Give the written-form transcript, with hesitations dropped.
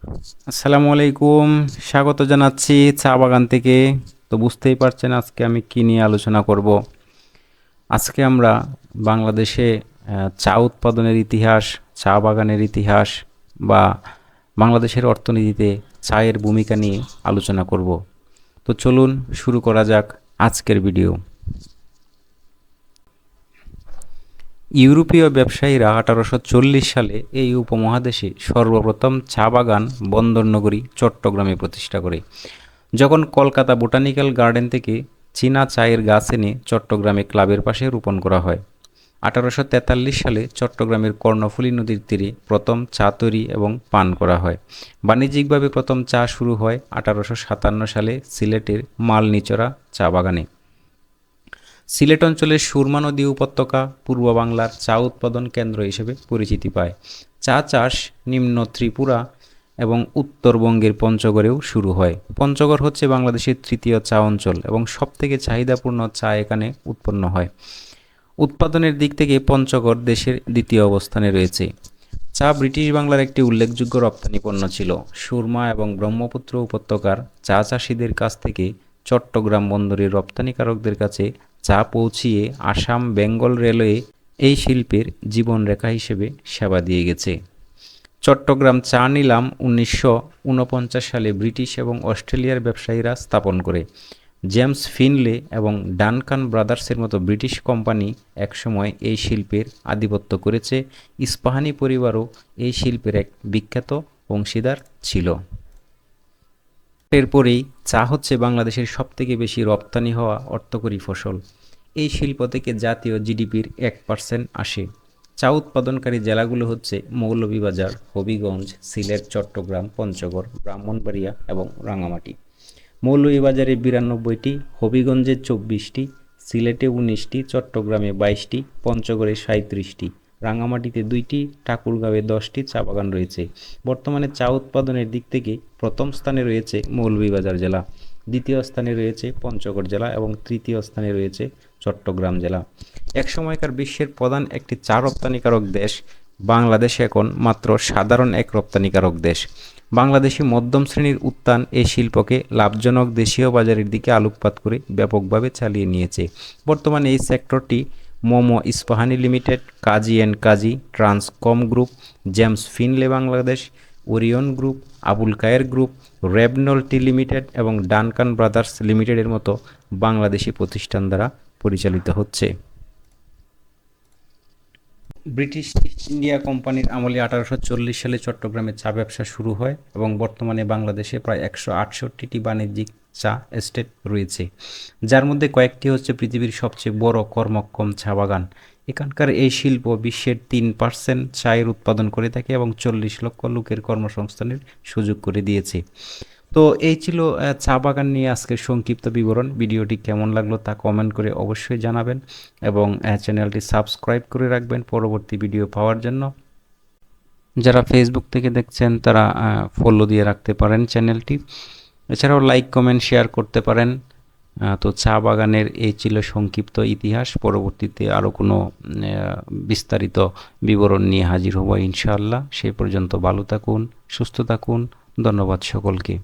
আসসালামু আলাইকুম। স্বাগত জানাচ্ছি চা বাগান থেকে। তো বুঝতেই পারছেন আজকে আমি কি নিয়ে আলোচনা করব। আজকে আমরা বাংলাদেশে চা উৎপাদনের ইতিহাস, চা বাগানের ইতিহাস বা বাংলাদেশের অর্থনীতিতে চায়ের ভূমিকা নিয়ে আলোচনা করব। তো চলুন শুরু করা যাক আজকের ভিডিও। ইউরোপীয় ব্যবসায়ীরা 1840 সালে এই উপমহাদেশে সর্বপ্রথম চা বাগান বন্দরনগরী চট্টগ্রামে প্রতিষ্ঠা করে। যখন কলকাতা বোটানিক্যাল গার্ডেন থেকে চীনা চায়ের গাছ এনে চট্টগ্রামে ক্লাবের পাশে রোপণ করা হয়। 1843 সালে চট্টগ্রামের কর্ণফুলী নদীর তীরে প্রথম চা তৈরি এবং পান করা হয়। বাণিজ্যিকভাবে প্রথম চা শুরু হয় 1857 সালে সিলেটের মালনীচরা চা বাগানে। সিলেট অঞ্চলের সুরমা নদী উপত্যকা পূর্ব বাংলার চা উৎপাদন কেন্দ্র হিসেবে পরিচিতি পায়। চা চাষ নিম্ন ত্রিপুরা এবং উত্তরবঙ্গের পঞ্চগড়েও শুরু হয়। পঞ্চগড় হচ্ছে বাংলাদেশের তৃতীয় চা অঞ্চল এবং সবথেকে চাহিদাপূর্ণ চা এখানে উৎপন্ন হয়। উৎপাদনের দিক থেকে পঞ্চগড় দেশের দ্বিতীয় অবস্থানে রয়েছে। চা ব্রিটিশ বাংলার একটি উল্লেখযোগ্য রপ্তানি পণ্য ছিল। সুরমা এবং ব্রহ্মপুত্র উপত্যকার চা চাষিদের কাছ থেকে চট্টগ্রাম বন্দরের রপ্তানিকারকদের কাছে চা পৌঁছিয়ে আসাম বেঙ্গল রেলওয়ে এই শিল্পের জীবনরেখা হিসেবে সেবা দিয়ে গেছে। চট্টগ্রাম চা নিলাম 1949 সালে ব্রিটিশ এবং অস্ট্রেলিয়ার ব্যবসায়ীরা স্থাপন করে। জেমস ফিনলে এবং ডানকান ব্রাদার্সের মতো ব্রিটিশ কোম্পানি একসময় এই শিল্পের আধিপত্য করেছে। ইস্পাহানি পরিবারও এই শিল্পের এক বিখ্যাত অংশীদার ছিল। এরপরেই চা হচ্ছে বাংলাদেশের সবথেকে বেশি রপ্তানি হওয়া অর্থকরী ফসল। এই শিল্প থেকে জাতীয় জিডিপির 1% আসে। চা উৎপাদনকারী জেলাগুলো হচ্ছে মৌলভীবাজার, হবিগঞ্জ, সিলেট, চট্টগ্রাম, পঞ্চগড়, ব্রাহ্মণবাড়িয়া এবং রাঙামাটি। মৌলভীবাজারে 92টি, হবিগঞ্জে 24টি, সিলেটে 19টি, চট্টগ্রামে 22টি, পঞ্চগড়ে 37টি, রাঙামাটিতে 2টি, ঠাকুরগাঁওয়ে 10টি চা বাগান রয়েছে। বর্তমানে চা উৎপাদনের দিক থেকে প্রথম স্থানে রয়েছে মৌলভীবাজার জেলা, দ্বিতীয় স্থানে রয়েছে পঞ্চগড় জেলা এবং তৃতীয় স্থানে রয়েছে চট্টগ্রাম জেলা। একসময়কার বিশ্বের প্রধান একটি চা রপ্তানিকারক দেশ বাংলাদেশ এখন মাত্র সাধারণ এক রপ্তানিকারক দেশ। বাংলাদেশি মধ্যম শ্রেণীর উত্থান এই শিল্পকে লাভজনক দেশীয় বাজারের দিকে আলোকপাত করে ব্যাপকভাবে চালিয়ে নিয়েছে। বর্তমানে এই সেক্টরটি মোমো Ispahani limited, Kazi and Kazi, Transcom group, James Finlay Bangladesh, Orion group, Abul Khair group, রেবনল টি লিমিটেড এবং ডানকান ব্রাদার্স লিমিটেডের মতো বাংলাদেশি প্রতিষ্ঠান দ্বারা পরিচালিত হচ্ছে। ব্রিটিশ ইস্ট ইন্ডিয়া কোম্পানির আমলে 1840 সালে চট্টগ্রামে চা ব্যবসা শুরু হয় এবং বর্তমানে বাংলাদেশে প্রায় 168টি বাণিজ্যিক চা এস্টেট রয়েছে, যার মধ্যে কয়েকটি হচ্ছে পৃথিবীর সবচেয়ে বড় কর্মক্ষম চা বাগান। এখানকার এই শিল্প বিশ্বের 3% চায়ের উৎপাদন করে থাকে এবং 40 লক্ষ লোকের কর্মসংস্থানের সুযোগ করে দিয়েছে। তো এই ছিল চা বাগান নিয়ে আজকের সংক্ষিপ্ত বিবরণ। ভিডিওটি কেমন লাগলো তা কমেন্ট করে অবশ্যই জানাবেন এবং চ্যানেলটি সাবস্ক্রাইব করে রাখবেন পরবর্তী ভিডিও পাওয়ার জন্য। যারা ফেসবুক থেকে দেখছেন তারা ফলো দিয়ে রাখতে পারেন চ্যানেলটি। এছাড়াও লাইক কমেন্ট শেয়ার করতে পারেন। তো চা বাগানের এই ছিল সংক্ষিপ্ত ইতিহাস। পরবর্তীতে আরও কোনো বিস্তারিত বিবরণ নিয়ে হাজির হব ইনশাআল্লাহ। সেই পর্যন্ত ভালো থাকুন, সুস্থ থাকুন। ধন্যবাদ সকলকে।